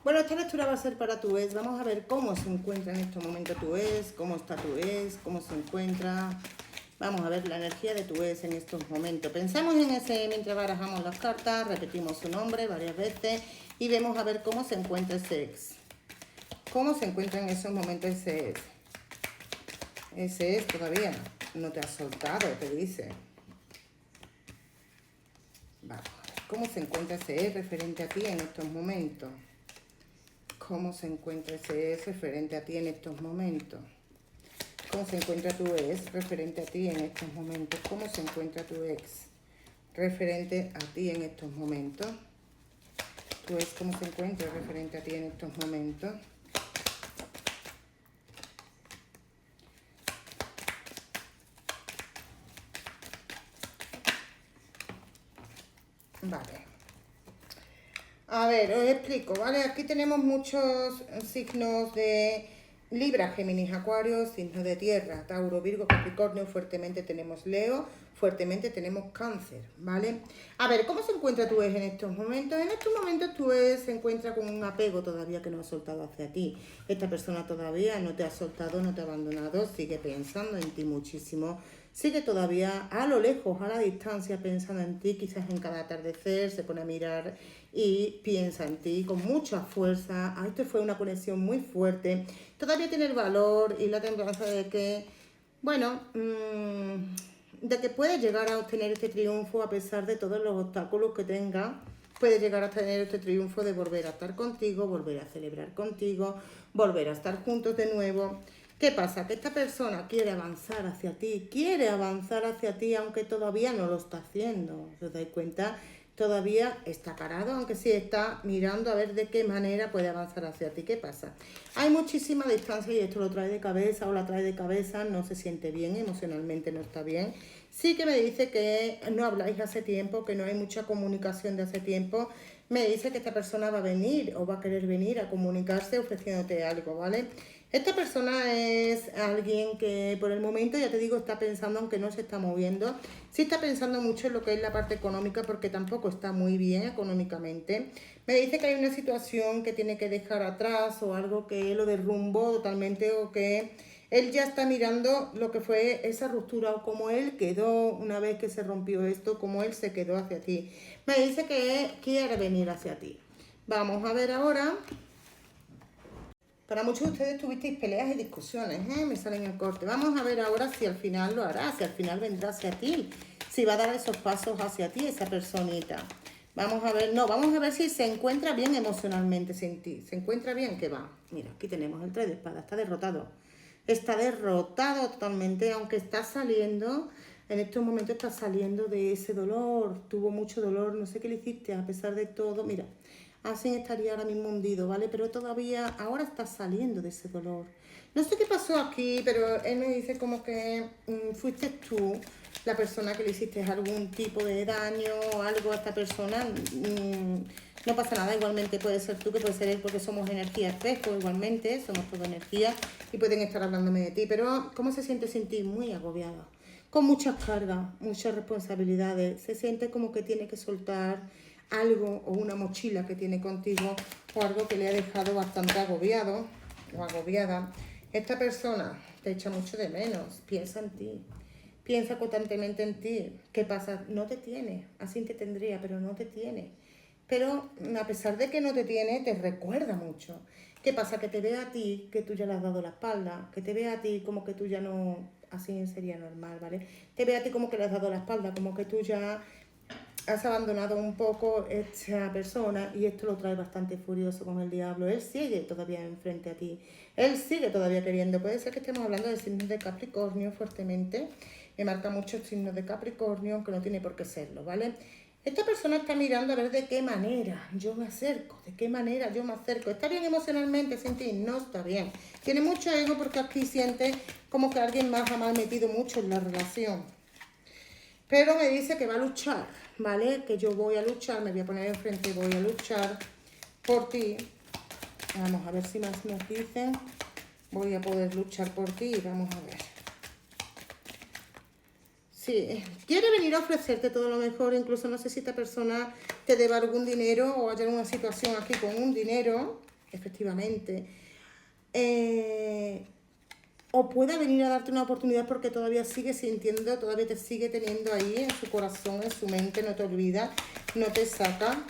Bueno, esta lectura va a ser para tu ex. Vamos a ver cómo se encuentra en estos momentos tu ex, cómo está tu ex, cómo se encuentra. Vamos a ver la energía de tu ex en estos momentos. Pensamos en ese mientras barajamos las cartas, repetimos su nombre varias veces y vemos a ver cómo se encuentra ese ex. ¿Cómo se encuentra en esos momentos ese ex? Ese ex todavía no te ha soltado, te dice. Vamos a ver cómo se encuentra ese ex referente a ti en estos momentos. ¿Cómo se encuentra ese ex referente a ti en estos momentos? ¿Cómo se encuentra tu ex referente a ti en estos momentos? ¿Cómo se encuentra tu ex referente a ti en estos momentos? ¿Tu ex cómo se encuentra referente a ti en estos momentos? Vale. A ver, os explico, ¿vale? Aquí tenemos muchos signos de Libra, Géminis, Acuario, signos de Tierra, Tauro, Virgo, Capricornio, fuertemente tenemos Leo, fuertemente tenemos Cáncer, ¿vale? A ver, ¿cómo se encuentra tu ex en estos momentos? En estos momentos tu ex se encuentra con un apego todavía que no ha soltado hacia ti. Esta persona todavía no te ha soltado, no te ha abandonado, sigue pensando en ti muchísimo. Sigue todavía a lo lejos, a la distancia, pensando en ti, quizás en cada atardecer, se pone a mirar y piensa en ti con mucha fuerza. Esto fue una conexión muy fuerte. Todavía tiene el valor y la templanza de que, bueno, de que puede llegar a obtener este triunfo a pesar de todos los obstáculos que tenga. Puede llegar a tener este triunfo de volver a estar contigo, volver a celebrar contigo, volver a estar juntos de nuevo. ¿Qué pasa? Que esta persona quiere avanzar hacia ti, aunque todavía no lo está haciendo. ¿Os dais cuenta? Todavía está parado, aunque sí está mirando a ver de qué manera puede avanzar hacia ti. ¿Qué pasa? Hay muchísima distancia y esto lo trae de cabeza o la trae de cabeza, no se siente bien, emocionalmente no está bien. Sí que me dice que no habláis hace tiempo, que no hay mucha comunicación de hace tiempo. Me dice que esta persona va a venir o va a querer venir a comunicarse ofreciéndote algo, ¿vale? Esta persona es alguien que por el momento, ya te digo, está pensando, aunque no se está moviendo, sí está pensando mucho en lo que es la parte económica porque tampoco está muy bien económicamente. Me dice que hay una situación que tiene que dejar atrás o algo que lo derrumbó totalmente o que él ya está mirando lo que fue esa ruptura o cómo él quedó una vez que se rompió esto, cómo él se quedó hacia ti. Me dice que quiere venir hacia ti. Vamos a ver ahora. Para muchos de ustedes tuvisteis peleas y discusiones, me salen en el corte. Vamos a ver ahora si al final lo hará, si al final vendrá hacia ti, si va a dar esos pasos hacia ti esa personita. Vamos a ver, vamos a ver si se encuentra bien emocionalmente sin ti. ¿Se encuentra bien? ¿Qué va? Mira, aquí tenemos el 3 de espadas, está derrotado. Está derrotado totalmente, aunque está saliendo, en estos momentos está saliendo de ese dolor. Tuvo mucho dolor, no sé qué le hiciste, a pesar de todo, mira. Así estaría ahora mismo hundido, ¿vale? Pero todavía, ahora está saliendo de ese dolor. No sé qué pasó aquí, pero él me dice como que fuiste tú la persona que le hiciste algún tipo de daño o algo a esta persona. No pasa nada, igualmente puede ser tú, que puede ser él, porque somos energía espejo, igualmente, somos toda energía y pueden estar hablándome de ti. Pero, ¿cómo se siente sin ti? Muy agobiada, con muchas cargas, muchas responsabilidades. Se siente como que tiene que soltar algo o una mochila que tiene contigo o algo que le ha dejado bastante agobiado o agobiada. Esta persona te echa mucho de menos, piensa en ti, piensa constantemente en ti. ¿Qué pasa? No te tiene, así te tendría, pero no te tiene. Pero a pesar de que no te tiene, te recuerda mucho. ¿Qué pasa? Que te ve a ti, que tú ya le has dado la espalda, que te ve a ti como que tú ya no, así sería normal, ¿vale? Te ve a ti como que le has dado la espalda, como que tú ya has abandonado un poco esta persona y esto lo trae bastante furioso con el diablo. Él sigue todavía enfrente a ti. Él sigue todavía queriendo. Puede ser que estemos hablando de signos de Capricornio fuertemente. Me marca mucho signos de Capricornio, aunque no tiene por qué serlo, ¿vale? Esta persona está mirando a ver de qué manera yo me acerco, de qué manera yo me acerco. ¿Está bien emocionalmente sin ti? No está bien. Tiene mucho ego porque aquí siente como que alguien más ha mal metido mucho en la relación. Pero me dice que va a luchar, ¿vale? Que yo voy a luchar, me voy a poner enfrente y voy a luchar por ti. Vamos a ver si más nos dicen. Voy a poder luchar por ti, vamos a ver. Sí, quiere venir a ofrecerte todo lo mejor, incluso no sé si esta persona te deba algún dinero o haya una situación aquí con un dinero. efectivamente. O pueda venir a darte una oportunidad porque todavía sigue sintiendo, todavía te sigue teniendo ahí en su corazón, en su mente, no te olvida, no te saca.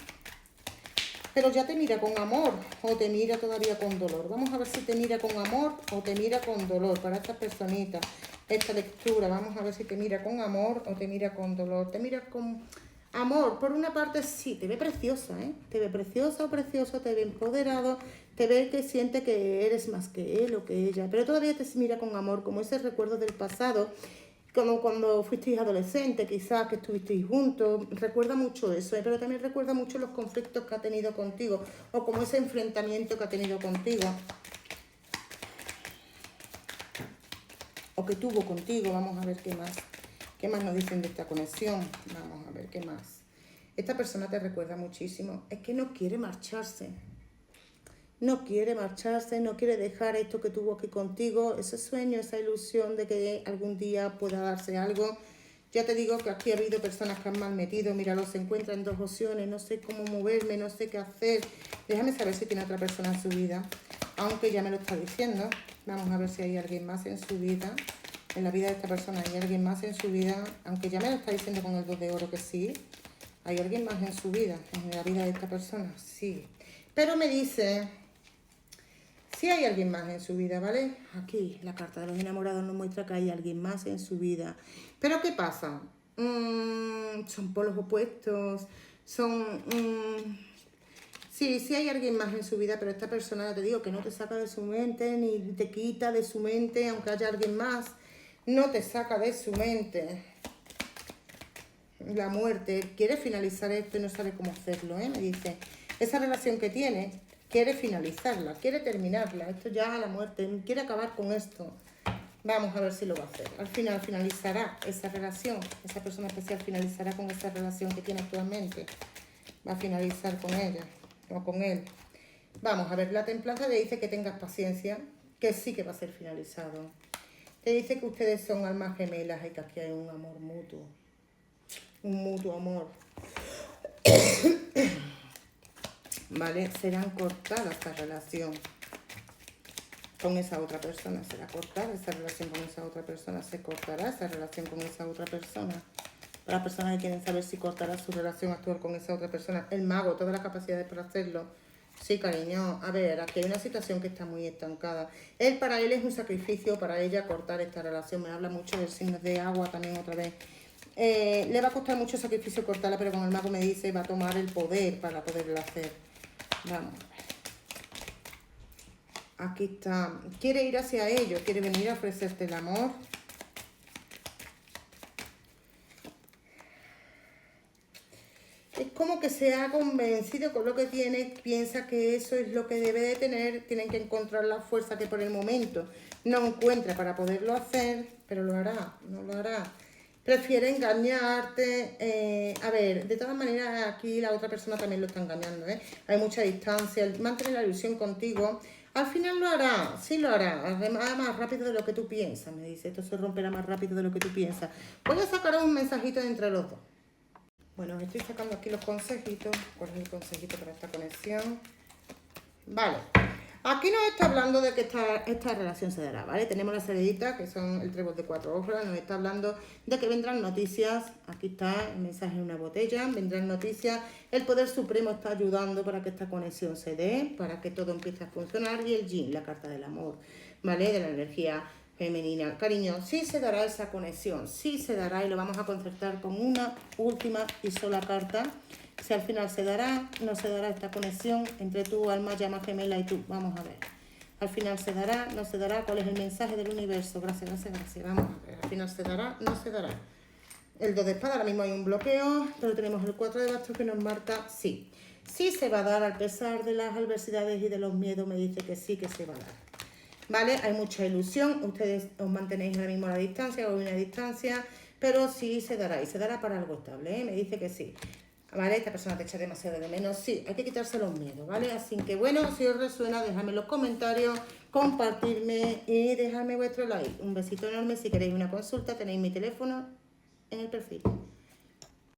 Pero ya te mira con amor o te mira todavía con dolor. Vamos a ver si te mira con amor o te mira con dolor para esta personita. Esta lectura, vamos a ver si te mira con amor o te mira con dolor. Te mira con amor. Por una parte sí, te ve preciosa, ¿eh? Te ve preciosa o precioso, te ve empoderado, te ve que siente que eres más que él o que ella. Pero todavía te mira con amor, como ese recuerdo del pasado. Como cuando fuisteis adolescentes, quizás que estuvisteis juntos, recuerda mucho eso, ¿eh? Pero también recuerda mucho los conflictos que ha tenido contigo, o como ese enfrentamiento que ha tenido contigo, o que tuvo contigo. Vamos a ver qué más nos dicen de esta conexión, vamos a ver qué más. Esta persona te recuerda muchísimo, es que no quiere marcharse. No quiere marcharse, no quiere dejar esto que tuvo aquí contigo, ese sueño, esa ilusión de que algún día pueda darse algo. Ya te digo que aquí ha habido personas que han mal metido, míralo, se encuentra en dos opciones, no sé cómo moverme, no sé qué hacer. Déjame saber si tiene otra persona en su vida, aunque ya me lo está diciendo. Vamos a ver si hay alguien más en su vida. En la vida de esta persona hay alguien más en su vida, aunque ya me lo está diciendo con el 2 de oro que sí. Hay alguien más en su vida, en la vida de esta persona, sí. Pero me dice... Si hay alguien más en su vida, ¿vale? Aquí la carta de los enamorados nos muestra que hay alguien más en su vida. Pero ¿qué pasa? Son polos opuestos, son... sí hay alguien más en su vida, pero esta persona, te digo, que no te saca de su mente, ni te quita de su mente, aunque haya alguien más, no te saca de su mente. La muerte, quiere finalizar esto y no sabe cómo hacerlo, ¿eh? Me dice, esa relación que tiene... Quiere finalizarla, quiere terminarla. Esto ya a la muerte, quiere acabar con esto. Vamos a ver si lo va a hacer. Al final finalizará esa relación. Esa persona especial finalizará con esa relación que tiene actualmente. Va a finalizar con ella o con él. Vamos a ver, la templanza le dice que tengas paciencia, que sí que va a ser finalizado. Te dice que ustedes son almas gemelas y que aquí hay un amor mutuo. Un mutuo amor. ¿Vale? Serán cortadas esta relación con esa otra persona. Será cortada esa relación con esa otra persona. Se cortará esa relación con esa otra persona. Para las personas que quieren saber si cortará su relación actual con esa otra persona. El mago, todas las capacidades para hacerlo. Sí, cariño. A ver, aquí hay una situación que está muy estancada. Para él es un sacrificio, para ella cortar esta relación. Me habla mucho del signo de agua también otra vez. Le va a costar mucho sacrificio cortarla, pero con el mago me dice va a tomar el poder para poderlo hacer. Vamos a ver. Aquí está. Quiere ir hacia ellos, quiere venir a ofrecerte el amor. Es como que se ha convencido con lo que tiene, piensa que eso es lo que debe de tener, tienen que encontrar la fuerza que por el momento no encuentra para poderlo hacer, pero lo hará, no lo hará. Prefiere engañarte. A ver, de todas maneras aquí la otra persona también lo está engañando, ¿eh? Hay mucha distancia, mantener la ilusión contigo. Al final lo hará, sí lo hará, además más rápido de lo que tú piensas, me dice. Esto se romperá más rápido de lo que tú piensas. Voy a sacar un mensajito entre los dos. Bueno, estoy sacando aquí los consejitos. ¿Cuál es el consejito para esta conexión? Vale. Aquí nos está hablando de que esta relación se dará, ¿vale? Tenemos la ceredita, que son el trébol de 4 hojas. Nos está hablando de que vendrán noticias. Aquí está el mensaje en una botella. Vendrán noticias. El Poder Supremo está ayudando para que esta conexión se dé, para que todo empiece a funcionar. Y el Yin, la carta del amor, ¿vale? De la energía femenina. Cariño, sí se dará esa conexión. Sí se dará y lo vamos a concertar con una última y sola carta. Si al final se dará, no se dará esta conexión entre tu alma, llama gemela y tú. Vamos a ver. Al final se dará, no se dará. ¿Cuál es el mensaje del universo? Gracias, gracias, gracias. Vamos a ver. Al final se dará, no se dará. El 2 de espada, ahora mismo hay un bloqueo, pero tenemos el 4 de bastos que nos marca sí. Sí se va a dar, a pesar de las adversidades y de los miedos, me dice que sí que se va a dar. ¿Vale? Hay mucha ilusión. Ustedes os mantenéis ahora mismo a la distancia o a una distancia, pero sí se dará y se dará para algo estable, ¿eh? Me dice que sí. ¿Vale? Esta persona te echa demasiado de menos. Sí, hay que quitarse los miedos, ¿vale? Así que bueno, si os resuena, dejadme en los comentarios, compartirme y dejadme vuestro like. Un besito enorme. Si queréis una consulta, tenéis mi teléfono en el perfil.